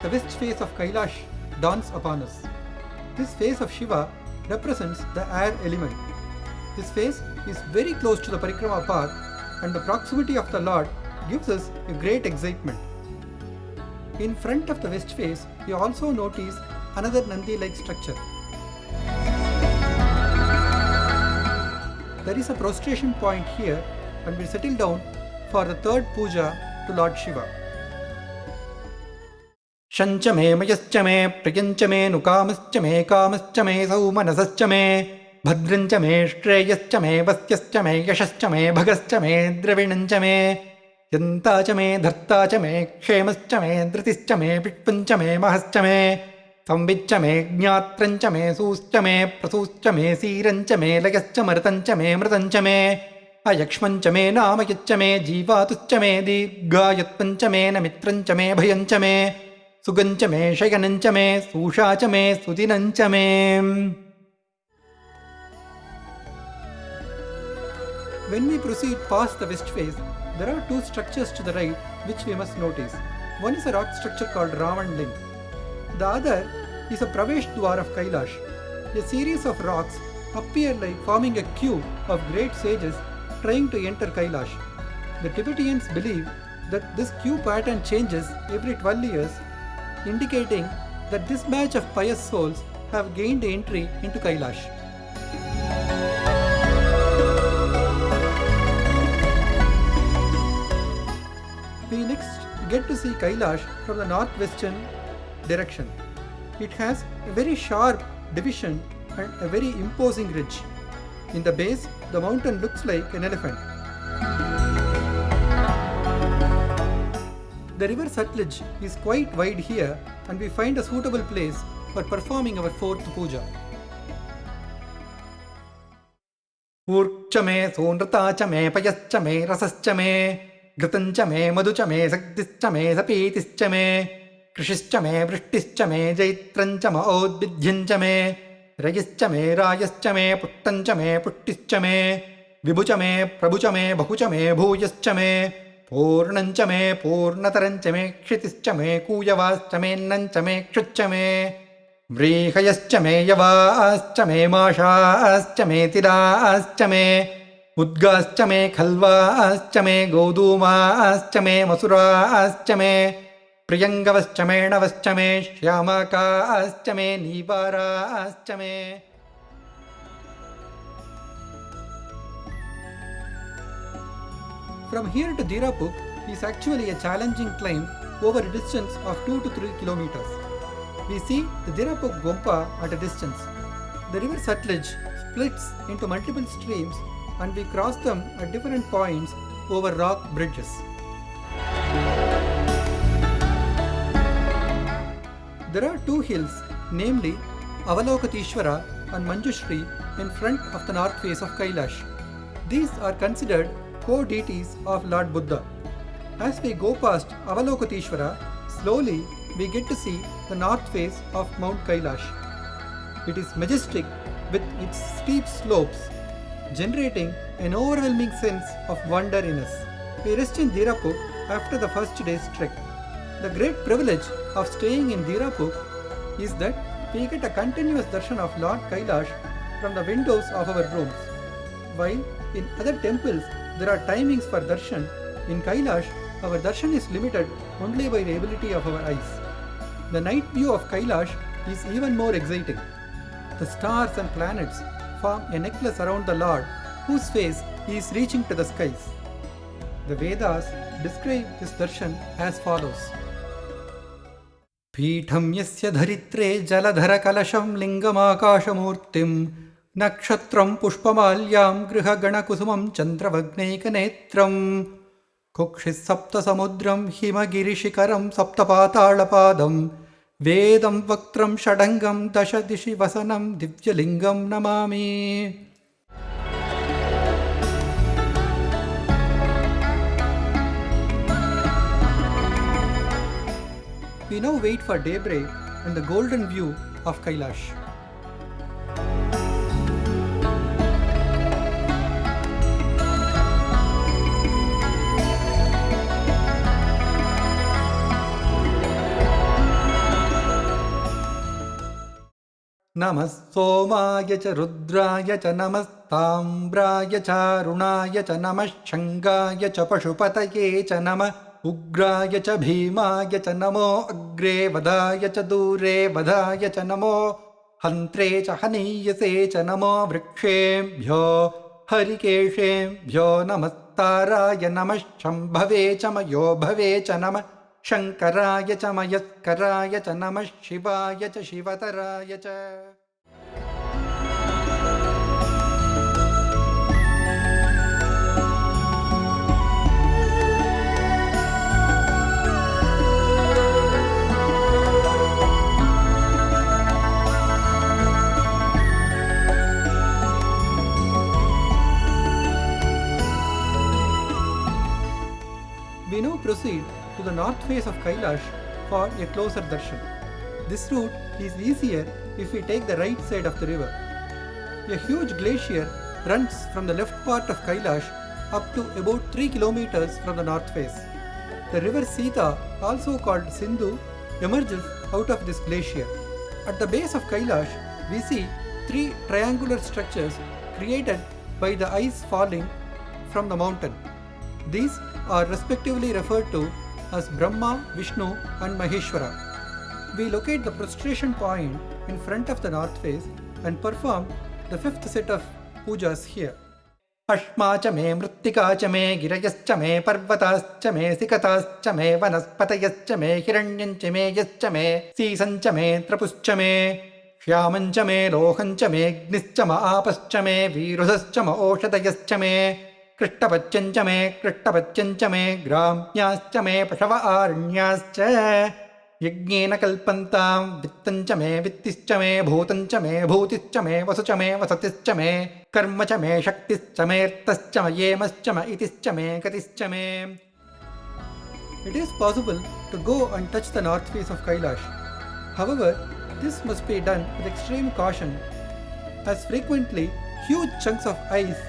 the west face of Kailash dawns upon us. This face of Shiva represents the air element. This face is very close to the Parikrama path, and the proximity of the Lord gives us a great excitement. In front of the west face, we also notice another Nandi-like structure. There is a prostration point here, and we settle down for the third puja to Lord Shiva. Shancha me mayascha me priyancha me nukamascha me kamascha me saumanasascha me bhadrancha me shreyascha me vasyascha me yashascha me bhagascha me dravinancha me yantacha me dhartacha me kshemascha me dhritischa me vishpancha me mahascha me samvicha me jnatrancha me suscha me prasuscha me sirancha me layascha maratancha me mratancha me ayakshmancha me namayaccha me jivatuscha me dirghayatvancha me namitrancha me bhayancha me sugancha me shayanancha me sushacha me sudinancha me. When we proceed past the west face, there are two structures to the right which we must notice. One is a rock structure called Ravan Ling. The other is a Pravesh Dwar of Kailash. A series of rocks appear like forming a queue of great sages trying to enter Kailash. The Tibetans believe that this queue pattern changes every 12 years, indicating that this batch of pious souls have gained entry into Kailash. We next get to see Kailash from the northwestern direction. It has a very sharp division and a very imposing ridge. In the base, the mountain looks like an elephant. The river Sutlej is quite wide here, and we find a suitable place for performing our fourth puja. Urcha me, sonratacha me, payascha me, rasascha me, ghritancha me, madhucha me, saktischa me, sapetischa me, krishischa me, vrishtischa me, jaitrancha me, odvidhyancha me, rayascha me, rayascha me, puttancha me, puttischa me, vibhucha me, prabhucha me, bahucha me, bhuyascha me, पूर्णंच may पूर्णतरंच may क्षितिश्च may कूयवाश्च may नंच may क्षुच्च may व्रीहयश्च may यवाश्च may माशाश्च may तिराश्च may उद्गाश्च may खल्वाश्च may गोधूमाश्च may मसुराश्च may प्रियंगवश्च may नवश्च may श्यामाकाश्च may नीवाराश्च may. From here to Dirapuk is actually a challenging climb over a distance of 2 to 3 kilometers. We see the Dirapuk Gompa at a distance. The river Sutlej splits into multiple streams, and we cross them at different points over rock bridges. There are two hills, namely Avalokateshwara and Manjushri, in front of the north face of Kailash. These are considered co-deities of Lord Buddha. As we go past Avalokateshwara, slowly we get to see the north face of Mount Kailash. It is majestic with its steep slopes, generating an overwhelming sense of wonder in us. We rest in Dirapuk after the first day's trek. The great privilege of staying in Dirapuk is that we get a continuous darshan of Lord Kailash from the windows of our rooms. While in other temples there are timings for darshan, in Kailash our darshan is limited only by the ability of our eyes. The night view of Kailash is even more exciting. The stars and planets form a necklace around the Lord, whose face is reaching to the skies. The Vedas describe this darshan as follows. Peetham yasya dharitre jaladhara kalasham lingamakashamurtim Nakshatram pushpamalyam griha gana kusumam chandravagnaikanetram Kukshis sapta samudram himagirishikaram saptapatalapadam Vedam vaktram shadangam dasha dishi vasanam divyalingam namami. We now wait for daybreak and the golden view of Kailash. नमः सोमाय च रुद्राय च नमस्ताम्राय च अरुणाय च नमः शङ्गाय च पशुपतये च नमः उग्राय च भीमाय च नमो अग्रे वधाय च दूरे वधाय च नमो हन्त्रे च हनीयसे च नमो वृक्षेभ्यो हरिकेशेभ्यो नमस्ताराय नमः शम्भवे च मयो भवे च नमः शङ्कराय च मयस्कराय च नमः शिवाय च शिवतराय च. We now proceed to the north face of Kailash for a closer darshan. This route is easier if we take the right side of the river. A huge glacier runs from the left part of Kailash up to about 3 kilometers from the north face. The river Sita, also called Sindhu, emerges out of this glacier. At the base of Kailash, we see 3 triangular structures created by the ice falling from the mountain. These are respectively referred to as Brahma, Vishnu and Maheshwara. We locate the prostration point in front of the north face and perform the 5th set of pujas here. Ashma cha me mrittika cha me girayascha me parvatascha me sikatascha me vanaspatayascha me hiranyamcha me yascha me seesancha me trapuscha me shyamancha me lohancha me agnischa ma apascha me virusascha ma oshadayascha me कृष्टपच्यञ्च मे ग्राम्याश्च मे पशव आरण्याश्च यज्ञेन कल्पन्तां वित्तञ्च मे वित्तिश्च मे भूतञ्च मे भूतिश्च मे वसुच मे वसतिश्च मे कर्म च मे शक्तिश्च मेऽर्थश्च मयेमश्च म इतिश्च मे गतिश्च मे. It is possible to go and touch the north face of Kailash. However, this must be done with extreme caution, as frequently huge chunks of ice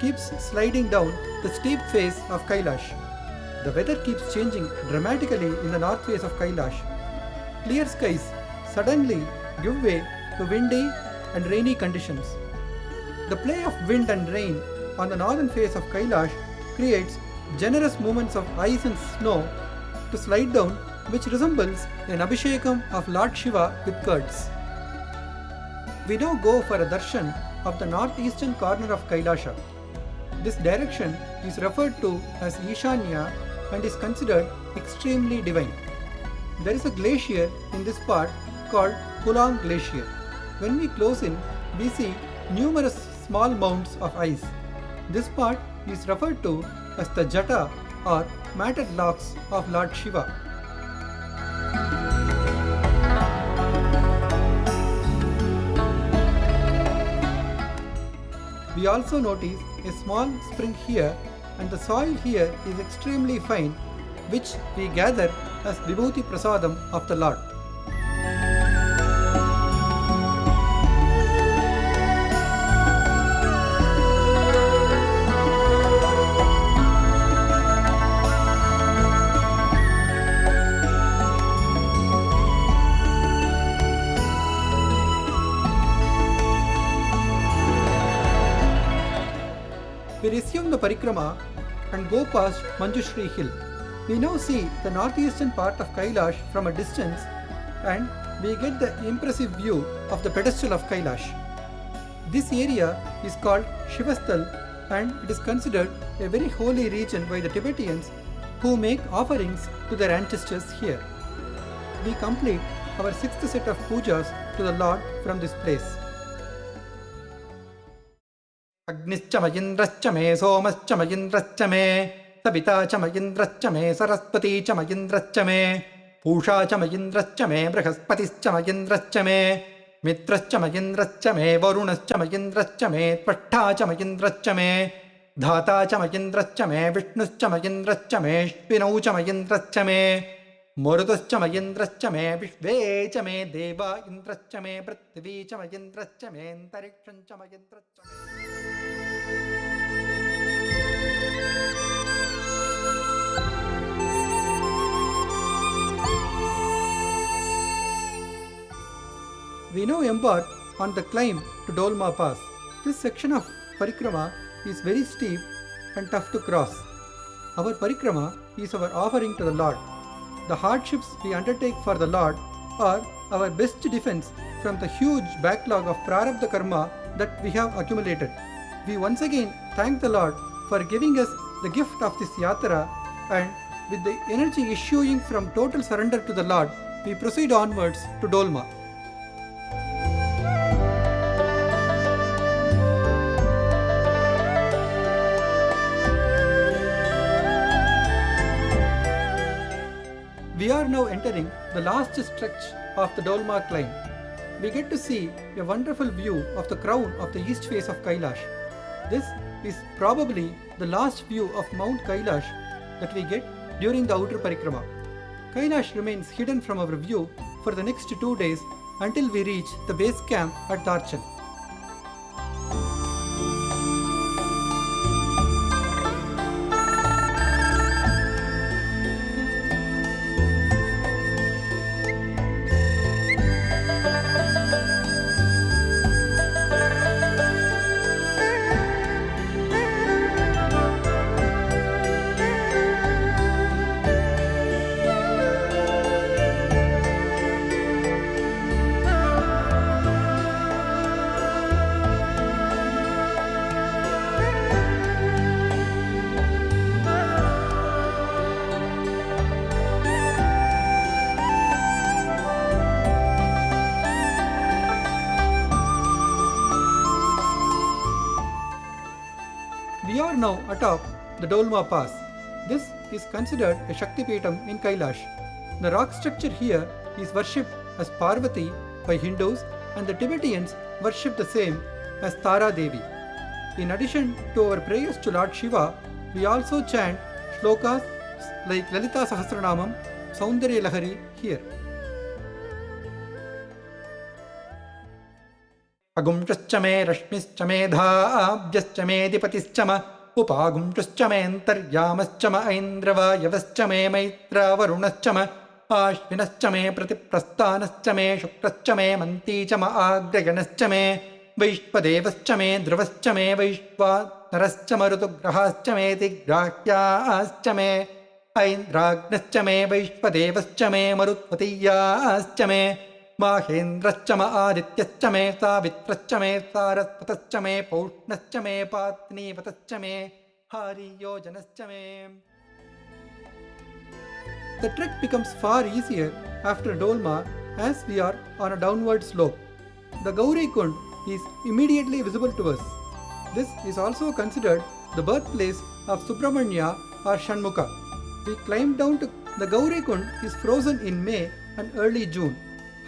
keeps sliding down the steep face of Kailash. The weather keeps changing dramatically in the north face of Kailash. Clear skies suddenly give way to windy and rainy conditions. The play of wind and rain on the northern face of Kailash creates generous movements of ice and snow to slide down, which resembles an abhishekam of Lord Shiva with curds. We now go for a darshan of the northeastern corner of Kailasha. This direction is referred to as Ishanya and is considered extremely divine. There is a glacier in this part called Pulong Glacier. When we close in, we see numerous small mounds of ice. This part is referred to as the Jata or matted locks of Lord Shiva. We also notice a small spring here, and the soil here is extremely fine, which we gather as Vibhuti Prasadam of the Lord. We resume the parikrama and go past Manjushri Hill. We now see the northeastern part of Kailash from a distance, and we get the impressive view of the pedestal of Kailash. This area is called Shivasthal, and it is considered a very holy region by the Tibetans who make offerings to their ancestors here. We complete our 6th set of pujas to the Lord from this place. अग्निश्च मयिन्द्रश्च मे सोमश्च मयिन्द्रश्च मे सविता च मयिन्द्रश्च मे सरस्वती च मयिन्द्रश्च मे पूषा च मयिन्द्रश्च मे बृहस्पतिश्च मयिन्द्रश्च मे मित्रश्च मयिन्द्रश्च मे वरुणश्च मयिन्द्रश्च मे त्वष्टा च मयिन्द्रश्च मे धाता च मयिन्द्रश्च मे विष्णुश्च मयिन्द्रश्च मे अश्विनौ च मयिन्द्रश्च मे मरुतश्च मयिन्द्रश्च मे विश्वे च मे देवा इन्द्रश्च मे पृथ्वी च मयिन्द्रश्च मे अन्तरिक्षं च मयिन्द्रश्च मे. We now embark on the climb to Dolma Pass. This section of parikrama is very steep and tough to cross. Our parikrama is our offering to the Lord. The hardships we undertake for the Lord are our best defense from the huge backlog of prarabdha karma that we have accumulated. We once again thank the Lord for giving us the gift of this yatra, and with the energy issuing from total surrender to the Lord, we proceed onwards to Dolma. We are now entering the last stretch of the Dolma climb. We get to see a wonderful view of the crown of the east face of Kailash. This is probably the last view of Mount Kailash that we get during the outer parikrama. Kailash remains hidden from our view for the next 2 days until we reach the base camp at Darshan. We are now atop the Dolma Pass. This is considered a Shakti Peetham in Kailash. The rock structure here is worshipped as Parvati by Hindus, and the Tibetans worship the same as Tara Devi. In addition to our prayers to Lord Shiva, we also chant shlokas like Lalita Sahasranamam, Saundarya Lahari here. Agumshascha me rashmischa me dhaabhyascha me dipatischa ma upagumshascha me antaryamascha ma aindrava me maitra varunascha ma ashvinascha me pratiprasthanascha me shukrascha me manticha ma agrayanascha me vaishpadevascha me dhruvascha me vaishvanarascha ma rutugrahascha me tigrahyascha me aindragnascha me vaishpadevascha me marutvatiyascha me Mahendrascha ma adityascha me savitrascha me sarasvatascha me paushnascha me patnivatascha me hariyojanascha me. The trek becomes far easier after Dolma as we are on a downward slope. The Gauri Kund is immediately visible to us. This is also considered the birthplace of Subramanya or Shanmukha. We climb down to the Gauri Kund is frozen in May and early June.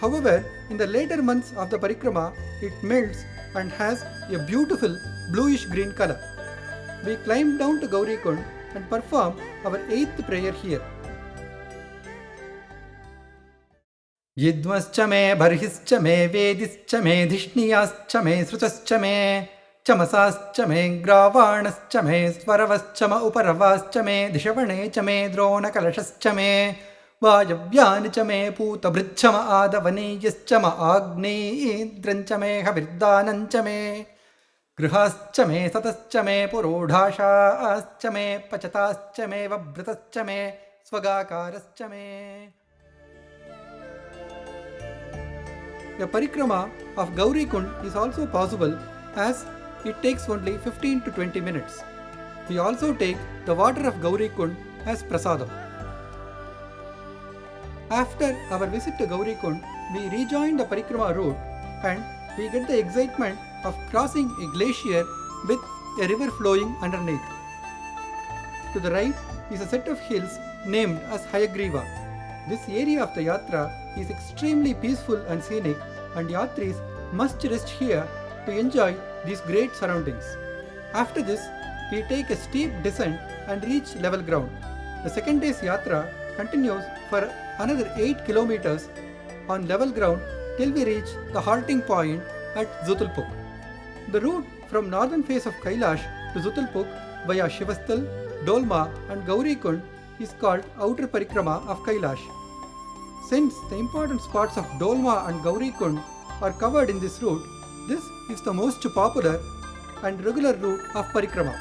However, in the later months of the parikrama, it melts and has a beautiful bluish green color. We climb down to Gauri Kund and perform our 8th prayer here. Yidvascha me bharhischa me vedischa me dhishniyascha me srutascha me chamasascha me gravanascha me svaravascha ma uparavascha me dishavaneccha me drona kalashascha me Vayavyan cha me puta bridcha ma adavaniyascha ma agni idrancha me havirdanancha me grihascha me satascha me purodhashascha me pachatascha me vabratascha me swagakarascha me. A parikrama of Gauri Kund is also possible as it takes only 15 to 20 minutes. We also take the water of Gauri Kund as prasadam. After our visit to Gauri Kund, we rejoin the parikrama route and we get the excitement of crossing a glacier with a river flowing underneath. To the right is a set of hills named as Hayagriva. This area of the yatra is extremely peaceful and scenic, and yatris must rest here to enjoy these great surroundings. After this, we take a steep descent and reach level ground. The second day's yatra continues for another 8 kilometers on level ground till we reach the halting point at Zutulpuk. The route from northern face of Kailash to Zutulpuk via Shivastal, Dolma and Gauri Kund is called Outer Parikrama of Kailash. Since the important spots of Dolma and Gauri Kund are covered in this route, this is the most popular and regular route of parikrama.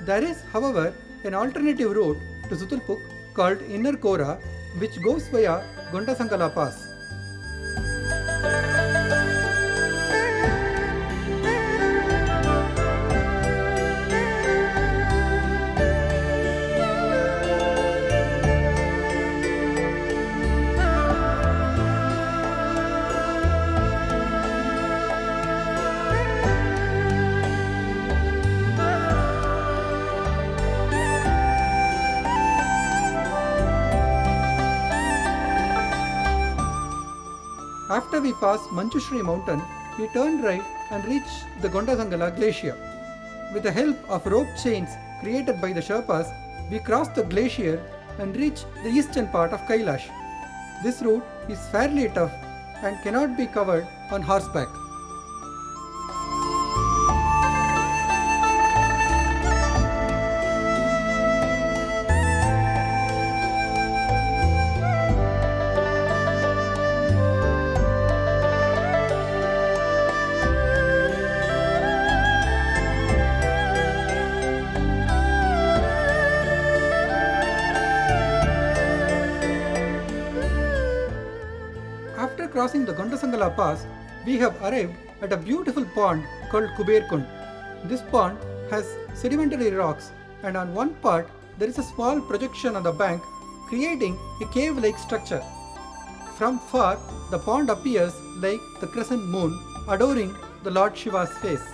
There is, however, an alternative route to Zutulpuk called Inner Kora, which goes via Gondasangla Pass. After we pass Manjushri mountain, we turn right and reach the Gondasangla Glacier. With the help of rope chains created by the Sherpas, we cross the glacier and reach the eastern part of Kailash. This route is fairly tough and cannot be covered on horseback. After crossing the Gondasangla Pass, we have arrived at a beautiful pond called Kuber Kund. This pond has sedimentary rocks, and on one part there is a small projection on the bank, creating a cave-like structure. From far, the pond appears like the crescent moon adoring the Lord Shiva's face.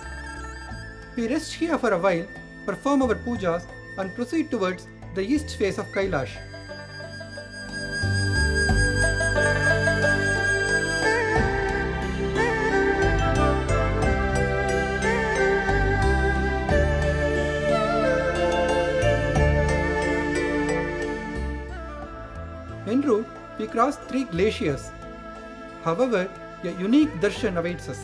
We rest here for a while, perform our pujas, and proceed towards the east face of Kailash. En route, we cross 3 glaciers. However, a unique darshan awaits us.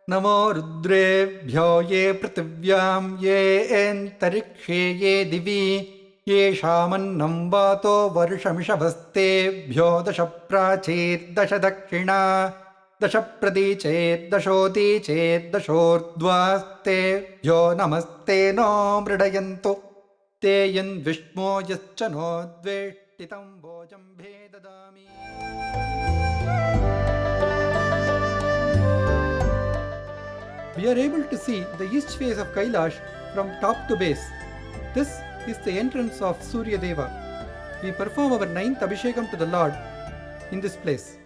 नमो रुद्रेभ्यो ये पृथिव्यां ये एन्तरिक्षे ये दिवि येषामन्नं वातो वर्षमिषभस्तेभ्यो 10 प्राचीर्दश दक्षिणा 10 प्रतीचेर्दशोदीचेर्दशोर्ध्वास्तेभ्यो नमस्ते no मृडयन्तु ते यन्विष्मो यश्च नो द्वेष्टितं भोजम्भे ददामि. We are able to see the east face of Kailash from top to base. This is the entrance of Surya Deva. We perform our 9th Abhishekam to the Lord in this place.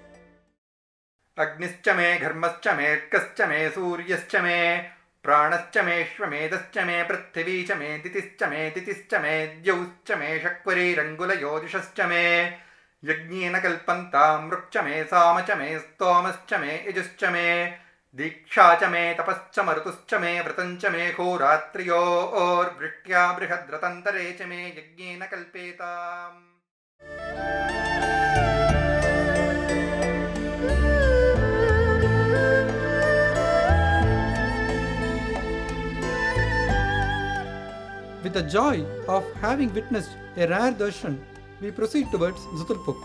Agnischa me, Dharmascha me, Arkascha me, Suryascha me, Pranascha me, Shvamedascha me, Prithvicha me, Ditischa me, Ditischa me, Dyauscha me, Shakvari Rangula Yodishascha me, Yajnena Kalpantam, Rukcha me, Samacha me, Stomascha me, Ijuscha me, दीक्षा च मे तपश्च मरुतुश्च मे व्रतञ्च मे होरात्र्योर्वृष्ट्या बृहद्रतन्तरे च मे यज्ञेन कल्पेताम्. With the joy of having witnessed a rare darshan, we proceed towards Zutulpuk.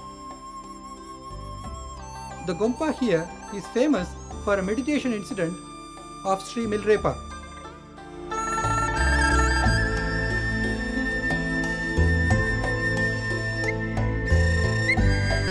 The Gompa here is famous for a meditation incident of Sri Milrepa.